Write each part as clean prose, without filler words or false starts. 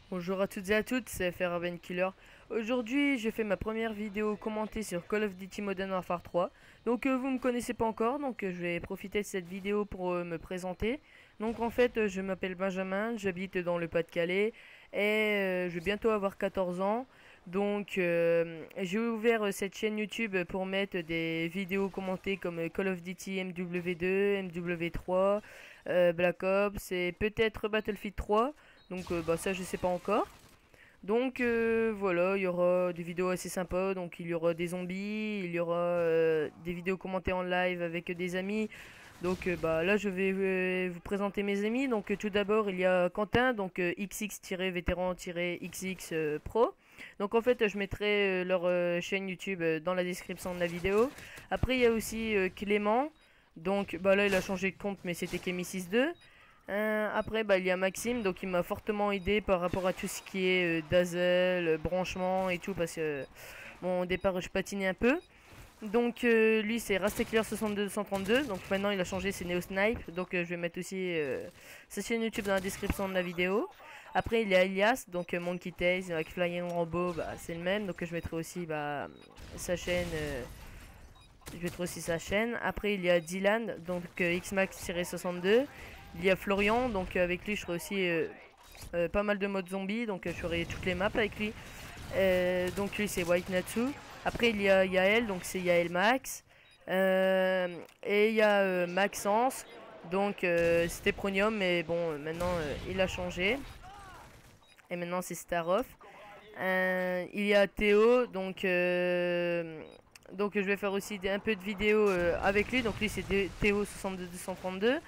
Bonjour à toutes et à toutes, c'est FR Killer. Aujourd'hui, j'ai fait ma première vidéo commentée sur Call of Duty Modern Warfare 3. Donc vous me connaissez pas encore, donc je vais profiter de cette vidéo pour me présenter. Donc en fait, je m'appelle Benjamin, j'habite dans le Pas-de-Calais et je vais bientôt avoir 14 ans. Donc j'ai ouvert cette chaîne YouTube pour mettre des vidéos commentées comme Call of Duty MW2, MW3, Black Ops et peut-être Battlefield 3. Donc ça je sais pas encore. Donc voilà, il y aura des vidéos assez sympas. Donc il y aura des zombies, il y aura des vidéos commentées en live avec des amis. Donc là je vais vous présenter mes amis. Donc tout d'abord il y a Quentin, donc XX-vétéran-XX Pro. Donc en fait je mettrai leur chaîne YouTube dans la description de la vidéo. Après il y a aussi Clément. Donc là il a changé de compte mais c'était Kemi62. Après il y a Maxime, donc il m'a fortement aidé par rapport à tout ce qui est dazzle, branchement et tout, parce que bon, au départ je patinais un peu. Donc lui c'est Rastekiller62232, donc maintenant il a changé, c'est Neosnipe, donc je vais mettre aussi sa chaîne YouTube dans la description de la vidéo. Après il y a Elias, donc Monkey Tales avec Flying Rambo, c'est le même, donc je mettrai aussi sa chaîne. Je mettrai aussi sa chaîne. Après il y a Dylan, donc Xmax-62. Il y a Florian, donc avec lui je ferai aussi pas mal de modes zombies, donc je ferai toutes les maps avec lui. Donc lui c'est White Natsu. Après il y a Yael, donc c'est Yael Max. Et il y a Maxence, donc c'était Pronium, mais bon maintenant il a changé. Et maintenant c'est Staroff. Il y a Théo, donc je vais faire aussi un peu de vidéos avec lui. Donc lui c'est Théo62232.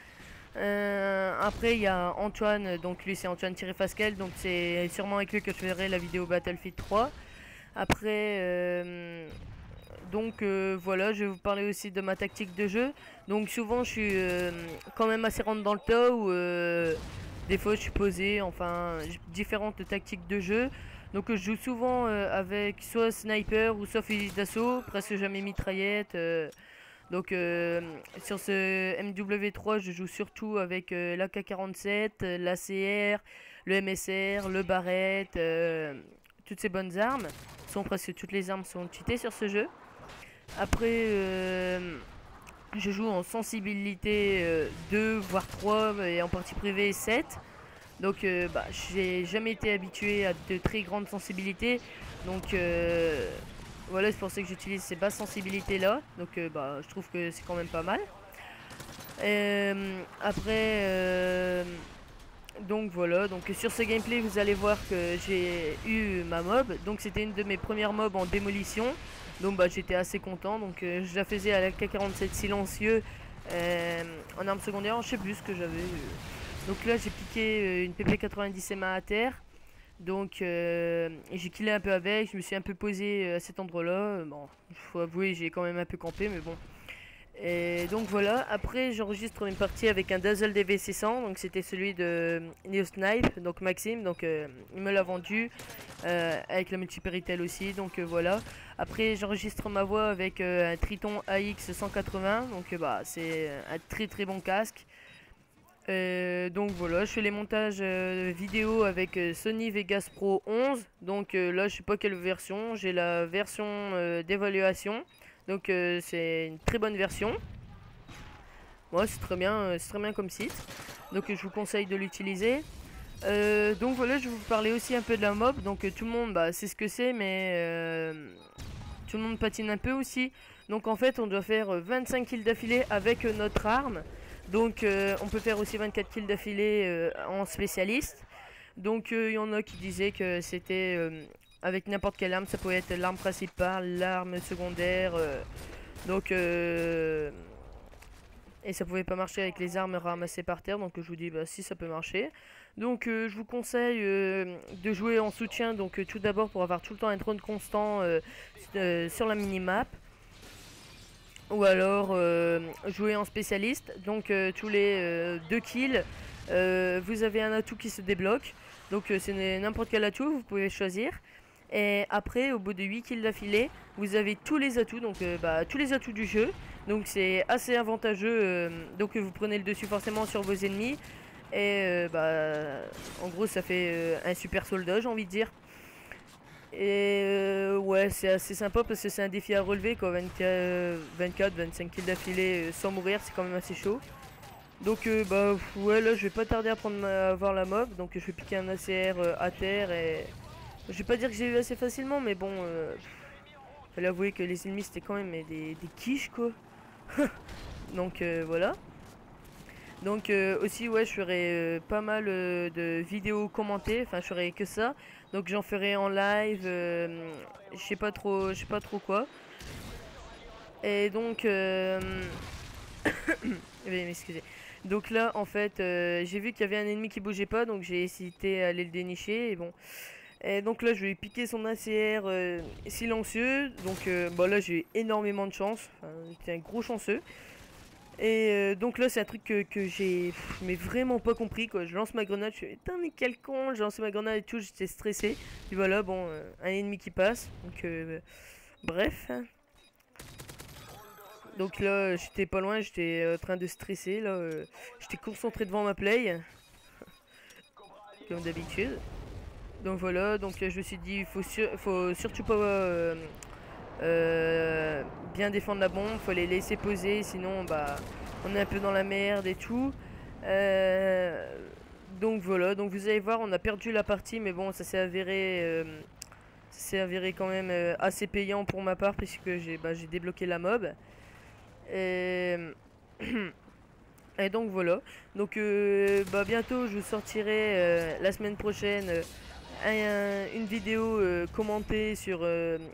Après il y a Antoine, donc lui c'est Antoine-Fascal, donc c'est sûrement avec lui que je ferai la vidéo Battlefield 3. Après voilà, je vais vous parler aussi de ma tactique de jeu. Donc souvent je suis quand même assez rentre dans le tas, ou des fois je suis posé, enfin différentes tactiques de jeu. Donc je joue souvent avec soit sniper ou soit fusil d'assaut, presque jamais mitraillette. Donc sur ce MW3 je joue surtout avec l'AK-47, l'ACR, le MSR, le Barrett, toutes ces bonnes armes. Presque toutes les armes sont cheatées sur ce jeu. Après je joue en sensibilité 2 voire 3 et en partie privée 7. Donc j'ai jamais été habitué à de très grandes sensibilités. Donc voilà, c'est pour ça que j'utilise ces basses sensibilités là. Donc je trouve que c'est quand même pas mal. Après donc voilà, donc sur ce gameplay vous allez voir que j'ai eu ma mob. Donc c'était une de mes premières mobs en démolition. Donc j'étais assez content. Donc je la faisais à la K47 silencieux en arme secondaire. Je sais plus ce que j'avais. Donc là j'ai piqué une PP90 MA à terre. Donc j'ai killé un peu avec, je me suis un peu posé à cet endroit là. Bon, il faut avouer j'ai quand même un peu campé, mais bon. Et donc voilà, après j'enregistre une partie avec un Dazzle DV600. Donc c'était celui de Neosnipe, donc Maxime. Donc il me l'a vendu avec la multipéritel aussi. Donc voilà, après j'enregistre ma voix avec un Triton AX180. Donc c'est un très bon casque. Donc voilà, je fais les montages vidéo avec Sony Vegas Pro 11. Donc là je sais pas quelle version, j'ai la version d'évaluation. Donc c'est une très bonne version. Ouais, c'est très bien comme site. Donc je vous conseille de l'utiliser. Donc voilà, je vais vous parler aussi un peu de la mob. Donc tout le monde sait ce que c'est, mais tout le monde patine un peu aussi. Donc en fait on doit faire 25 kills d'affilée avec notre arme. Donc on peut faire aussi 24 kills d'affilée en spécialiste. Donc il y en a qui disaient que c'était avec n'importe quelle arme, ça pouvait être l'arme principale, l'arme secondaire. Et ça pouvait pas marcher avec les armes ramassées par terre. Donc je vous dis si, ça peut marcher. Donc je vous conseille de jouer en soutien. Donc tout d'abord pour avoir tout le temps un drone constant sur la minimap. Ou alors jouer en spécialiste. Donc tous les 2 kills vous avez un atout qui se débloque. Donc c'est n'importe quel atout, vous pouvez choisir. Et après, au bout de 8 kills d'affilée, vous avez tous les atouts, donc tous les atouts du jeu. Donc c'est assez avantageux, donc vous prenez le dessus forcément sur vos ennemis. Et en gros ça fait un super soldat, j'ai envie de dire. Et ouais, c'est assez sympa parce que c'est un défi à relever quoi, 24, 25 kills d'affilée sans mourir, c'est quand même assez chaud. Donc ouais, là je vais pas tarder à avoir la mob, donc je vais piquer un ACR à terre. Et je vais pas dire que j'ai eu assez facilement, mais bon, fallait avouer que les ennemis c'était quand même des quiches quoi. Donc voilà. Donc aussi ouais, je ferai pas mal de vidéos commentées, enfin je ferai que ça. Donc j'en ferai en live, je sais pas trop quoi. Et donc veuillez m'excuser. Donc là en fait j'ai vu qu'il y avait un ennemi qui bougeait pas, donc j'ai hésité à aller le dénicher et bon. Et donc là je vais piquer son ACR silencieux. Donc là j'ai eu énormément de chance, enfin, j'étais un gros chanceux. Et donc là c'est un truc que j'ai mais vraiment pas compris quoi. Je lance ma grenade, je fais putain mais quel con, j'ai lancé ma grenade et tout, j'étais stressé. Puis voilà, bon, un ennemi qui passe. Donc bref. Donc là j'étais pas loin, j'étais en train de stresser là. J'étais concentré devant ma play. Comme d'habitude. Donc voilà, donc je me suis dit faut surtout pas bien défendre la bombe, faut les laisser poser, sinon on est un peu dans la merde et tout. Donc voilà, donc vous allez voir, on a perdu la partie, mais bon, ça s'est avéré quand même assez payant pour ma part puisque j'ai débloqué la mob. Et, et donc voilà, donc bientôt je vous sortirai la semaine prochaine. Une vidéo commentée sur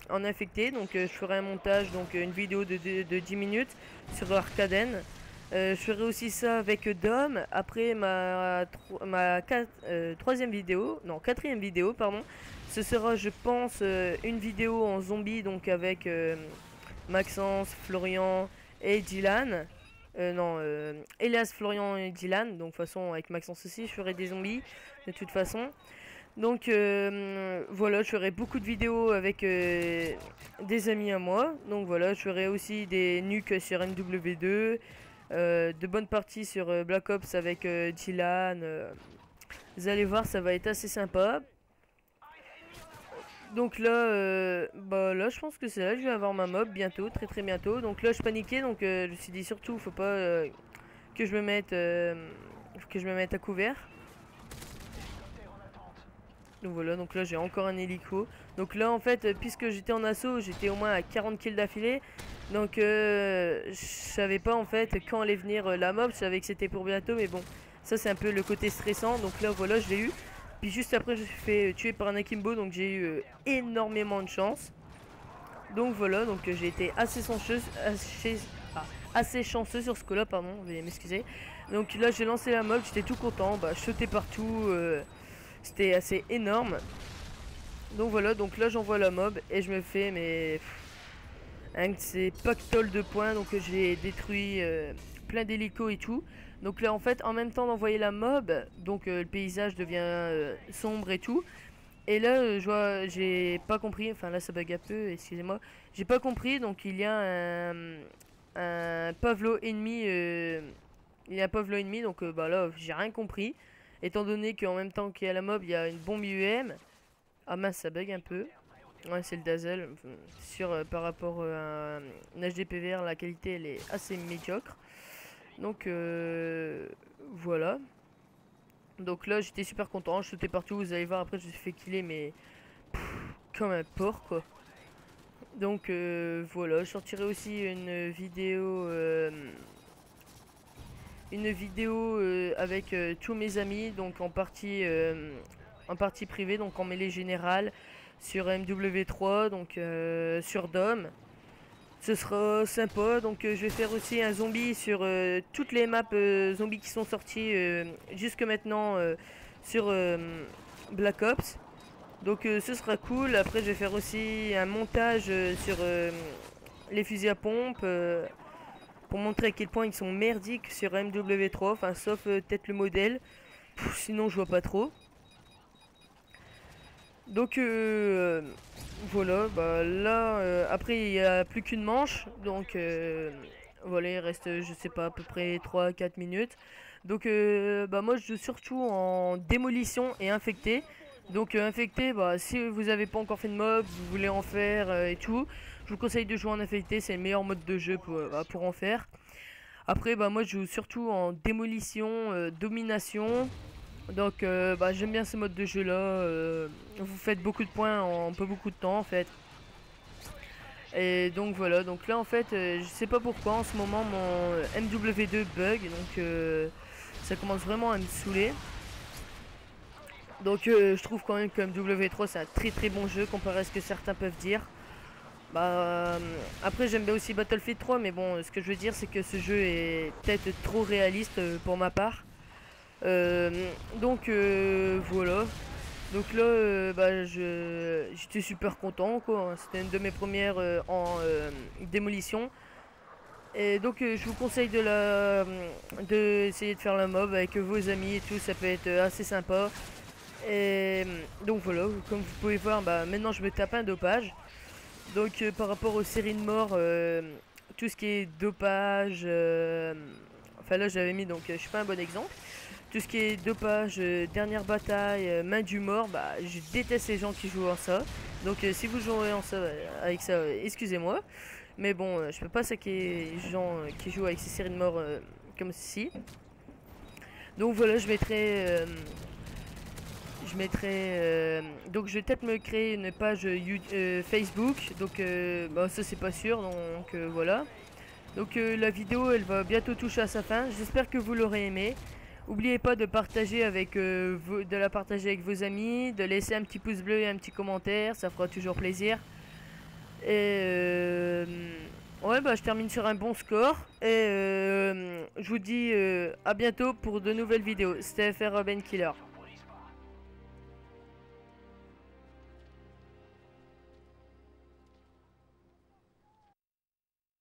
en infecté, donc je ferai un montage, donc une vidéo de 10 minutes sur Arcaden. Je ferai aussi ça avec Dom. Après troisième vidéo, non quatrième vidéo pardon, ce sera je pense une vidéo en zombie, donc avec Maxence, Florian et Dylan. Non, Elias, Florian et Dylan. Donc de toute façon avec Maxence aussi je ferai des zombies de toute façon. Donc voilà, je ferai beaucoup de vidéos avec des amis à moi. Donc voilà, je ferai aussi des nukes sur MW2, de bonnes parties sur Black Ops avec Dylan. Vous allez voir, ça va être assez sympa. Donc là, là je pense que c'est là que je vais avoir ma mob bientôt, très très bientôt. Donc là je paniquais, donc je me suis dit surtout faut pas que je me mette à couvert. Donc voilà, donc là j'ai encore un hélico. Donc là en fait, puisque j'étais en assaut, j'étais au moins à 40 kills d'affilée. Donc je savais pas en fait quand allait venir la mob, je savais que c'était pour bientôt, mais bon, ça c'est un peu le côté stressant. Donc là voilà, je l'ai eu. Puis juste après je me suis fait tuer par un akimbo, donc j'ai eu énormément de chance. Donc voilà, donc j'ai été assez chanceux sur ce coup là, pardon, veuillez m'excuser. Donc là j'ai lancé la mob, j'étais tout content, je sautais partout. C'était assez énorme. Donc voilà, donc là j'envoie la mob et je me fais un de ces pactoles de points. Donc j'ai détruit plein d'hélicos et tout. Donc là en fait en même temps d'envoyer la mob, donc le paysage devient sombre et tout. Et là je vois, j'ai pas compris, enfin là ça bug un peu, excusez-moi. J'ai pas compris, donc il y a un Pavlo ennemi. Il y a un Pavlo ennemi, donc là j'ai rien compris. Étant donné qu'en même temps qu'il y a la mob, il y a une bombe IEM. Ah mince, ça bug un peu. Ouais, c'est le Dazzle. Sur par rapport à un HDPVR, la qualité elle est assez médiocre. Donc voilà. Donc là, j'étais super content. Je sautais partout. Vous allez voir, après, je me suis fait killer, mais comme un porc quoi. Donc voilà, je sortirai aussi une vidéo avec tous mes amis, donc en partie privée, donc en mêlée générale sur MW3, donc sur Dom. Ce sera sympa, donc je vais faire aussi un zombie sur toutes les maps zombies qui sont sorties jusque maintenant sur Black Ops. Donc ce sera cool. Après je vais faire aussi un montage sur les fusils à pompe. Pour montrer à quel point ils sont merdiques sur MW3, enfin sauf peut-être le modèle. Sinon je vois pas trop. Donc voilà, bah là après il y a plus qu'une manche, donc voilà, il reste je sais pas à peu près 3 4 minutes. Donc bah moi je joue surtout en démolition et infecté. Donc infecté, bah si vous avez pas encore fait de mob, vous voulez en faire et tout, je vous conseille de jouer en infecté, c'est le meilleur mode de jeu pour en faire. Après bah moi je joue surtout en démolition, domination. Donc bah, j'aime bien ce mode de jeu là. Vous faites beaucoup de points en pas beaucoup de temps en fait. Et donc voilà, donc là en fait je sais pas pourquoi en ce moment mon MW2 bug, donc ça commence vraiment à me saouler. Donc je trouve quand même que MW3 c'est un très très bon jeu comparé à ce que certains peuvent dire. Bah après j'aime bien aussi Battlefield 3, mais bon ce que je veux dire c'est que ce jeu est peut-être trop réaliste pour ma part. Donc voilà. Donc là, bah, j'étais super content quoi. C'était une de mes premières en démolition. Et donc je vous conseille de essayer de faire la mob avec vos amis et tout. Ça peut être assez sympa. Et donc voilà, comme vous pouvez voir, bah, maintenant je me tape un dopage. Donc par rapport aux séries de morts, tout ce qui est dopage, enfin là j'avais mis donc je suis pas un bon exemple. Tout ce qui est dopage, dernière bataille, main du mort, bah je déteste les gens qui jouent en ça. Donc si vous jouez en ça, avec ça, excusez-moi. Mais bon, je peux pas saquer les gens qui jouent avec ces séries de morts comme ceci. Donc voilà, donc je vais peut-être me créer une page Facebook. Donc bah, ça c'est pas sûr, donc voilà. Donc la vidéo elle va bientôt toucher à sa fin. J'espère que vous l'aurez aimé. N'oubliez pas de partager de la partager avec vos amis, de laisser un petit pouce bleu et un petit commentaire, ça fera toujours plaisir. Et ouais bah je termine sur un bon score et je vous dis à bientôt pour de nouvelles vidéos. C'était FR Robin Killer.